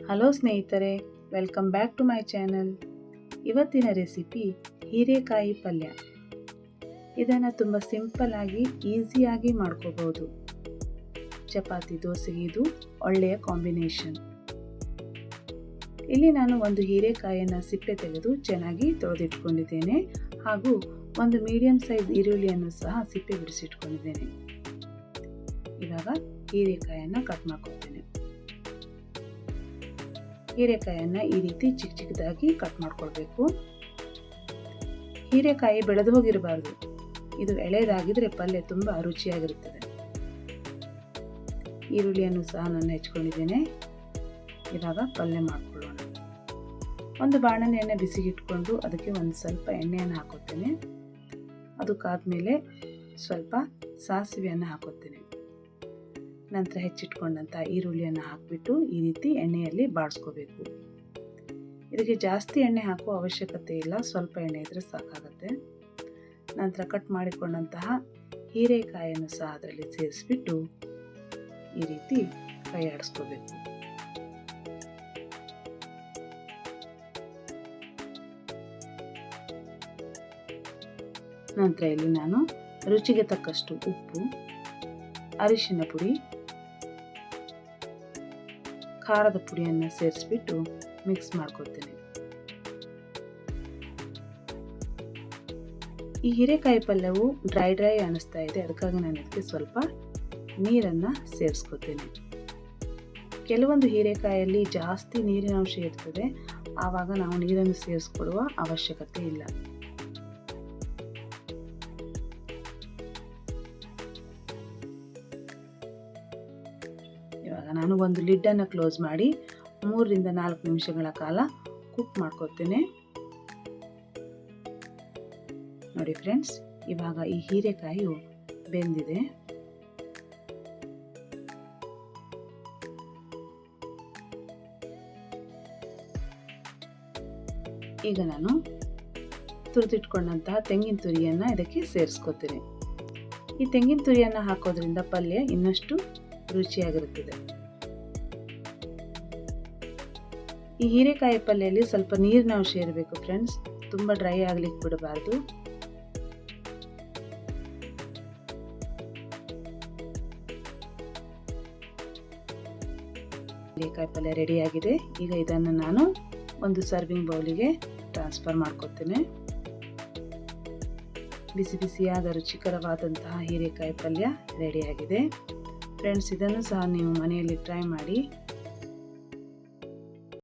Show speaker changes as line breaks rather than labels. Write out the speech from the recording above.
Hello ಸ್ನೇಹಿತರೆ, welcome back to my channel. ಇವತ್ತಿನ recipe ಹೀರೆಕಾಯಿ ಪಲ್ಯ. ಇದನ್ನು ತುಂಬ ಸಿಂಪಲ್ ಆಗಿ ಈಸಿಯಾಗಿ ಮಾಡ್ಕೋಬಹುದು. ಚಪಾತಿ ದೋಸೆಗೆ ಇದು ಒಳ್ಳೆಯ ಕಾಂಬಿನೇಷನ್. ಇಲ್ಲಿ ನಾನು ಒಂದು ಹೀರೆಕಾಯಿಯನ್ನು ಸಿಪ್ಪೆ ತೆಗೆದು ಚೆನ್ನಾಗಿ ತೊಳೆದಿಟ್ಕೊಂಡಿದ್ದೇನೆ. ಹಾಗೂ ಒಂದು ಮೀಡಿಯಂ ಸೈಜ್ ಈರುಳ್ಳಿಯನ್ನು ಸಹ ಸಿಪ್ಪೆ ಬಿಡಿಸಿಟ್ಕೊಂಡಿದ್ದೇನೆ. ಇವಾಗ ಹೀರೆಕಾಯನ್ನು ಕಟ್ ಮಾಡ್ಕೊಳ್ತೇನೆ. ಹೀರೆಕಾಯನ್ನು ಈ ರೀತಿ ಚಿಕ್ಕ ಚಿಕ್ಕದಾಗಿ ಕಟ್ ಮಾಡ್ಕೊಳ್ಬೇಕು. ಹೀರೆಕಾಯಿ ಬೆಳೆದು ಹೋಗಿರಬಾರ್ದು. ಇದು ಎಳೆದಾಗಿದ್ರೆ ಪಲ್ಯ ತುಂಬ ರುಚಿಯಾಗಿರುತ್ತದೆ. ಈರುಳ್ಳಿಯನ್ನು ಸಹ ನಾನು ಹೆಚ್ಕೊಂಡಿದ್ದೇನೆ. ಇವಾಗ ಪಲ್ಯ ಮಾಡ್ಕೊಳ್ಳೋಣ. ಒಂದು ಬಾಣಲೆಯನ್ನು ಬಿಸಿಗಿಟ್ಕೊಂಡು ಅದಕ್ಕೆ ಒಂದು ಸ್ವಲ್ಪ ಎಣ್ಣೆಯನ್ನು ಹಾಕೋತೇನೆ. ಅದು ಕಾದ್ಮೇಲೆ ಸ್ವಲ್ಪ ಸಾಸಿವೆಯನ್ನು ಹಾಕೋತೇನೆ. ನಂತರ ಹೆಚ್ಚಿಟ್ಕೊಂಡಂಥ ಈರುಳ್ಳಿಯನ್ನು ಹಾಕಿಬಿಟ್ಟು ಈ ರೀತಿ ಎಣ್ಣೆಯಲ್ಲಿ ಬಾಡಿಸ್ಕೋಬೇಕು. ಇದಕ್ಕೆ ಜಾಸ್ತಿ ಎಣ್ಣೆ ಹಾಕುವ ಅವಶ್ಯಕತೆ ಇಲ್ಲ, ಸ್ವಲ್ಪ ಎಣ್ಣೆ ಇದ್ದರೆ ಸಾಕಾಗುತ್ತೆ. ನಂತರ ಕಟ್ ಮಾಡಿಕೊಂಡಂತಹ ಹೀರೆಕಾಯಿಯನ್ನು ಸಹ ಅದರಲ್ಲಿ ಸೇರಿಸ್ಬಿಟ್ಟು ಈ ರೀತಿ ಕೈ ಆಡಿಸ್ಕೋಬೇಕು. ನಂತರ ಇಲ್ಲಿ ನಾನು ರುಚಿಗೆ ತಕ್ಕಷ್ಟು ಉಪ್ಪು, ಅರಿಶಿನ ಪುಡಿ, ಖಾರದ ಪುಡಿಯನ್ನು ಸೇರಿಸ್ಬಿಟ್ಟು ಮಿಕ್ಸ್ ಮಾಡ್ಕೊಳ್ತೇನೆ. ಈ ಹೀರೆಕಾಯಿ ಪಲ್ಯವು ಡ್ರೈ ಅನ್ನಿಸ್ತಾ ಇದೆ, ಅದಕ್ಕಾಗಿ ನಾನು ಇದಕ್ಕೆ ಸ್ವಲ್ಪ ನೀರನ್ನು ಸೇರಿಸ್ಕೊತೇನೆ. ಕೆಲವೊಂದು ಹೀರೆಕಾಯಲ್ಲಿ ಜಾಸ್ತಿ ನೀರಿನ ಅಂಶ ಇರ್ತದೆ, ಆವಾಗ ನಾವು ನೀರನ್ನು ಸೇರಿಸ್ಕೊಡುವ ಅವಶ್ಯಕತೆ ಇಲ್ಲ. ಇವಾಗ ನಾನು ಒಂದು ಲಿಡ್ಡನ್ನು ಕ್ಲೋಸ್ ಮಾಡಿ 3 ರಿಂದ 4 ನಿಮಿಷಗಳ ಕಾಲ ಕುಕ್ ಮಾಡ್ಕೊತೇನೆ. ನೋಡಿ ಫ್ರೆಂಡ್ಸ್, ಇವಾಗ ಈ ಹೀರೆಕಾಯಿಯು ಬೆಂದಿದೆ. ಈಗ ನಾನು ತುರಿದಿಟ್ಕೊಂಡಂತಹ ತೆಂಗಿನ ತುರಿಯನ್ನು ಇದಕ್ಕೆ ಸೇರಿಸ್ಕೊತೇನೆ. ಈ ತೆಂಗಿನ ತುರಿಯನ್ನು ಹಾಕೋದ್ರಿಂದ ಪಲ್ಯ ಇನ್ನಷ್ಟು ರುಚಿಯಾಗಿರುತ್ತದೆ. ಈ ಹೀರೆಕಾಯಿ ಪಲ್ಯದಲ್ಲಿ ಸ್ವಲ್ಪ ನೀರಿನ ಅಂಶ ಇರಬೇಕು ಫ್ರೆಂಡ್ಸ್, ತುಂಬ ಡ್ರೈ ಆಗ್ಲಿಕ್ಕೆ ಬಿಡಬಾರ್ದು. ಹೀರೆಕಾಯಿ ಪಲ್ಯ ರೆಡಿಯಾಗಿದೆ. ಈಗ ಇದನ್ನು ನಾನು ಒಂದು ಸರ್ವಿಂಗ್ ಬೌಲಿಗೆ ಟ್ರಾನ್ಸ್ಫರ್ ಮಾಡ್ಕೊತೇನೆ. ಬಿಸಿ ಬಿಸಿಯಾದ ರುಚಿಕರವಾದಂತಹ ಹೀರೆಕಾಯಿ ಪಲ್ಯ ರೆಡಿಯಾಗಿದೆ. ಫ್ರೆಂಡ್ಸ್, ಇದನ್ನು ಸಹ ನೀವು ಮನೆಯಲ್ಲಿ ಟ್ರೈ ಮಾಡಿ.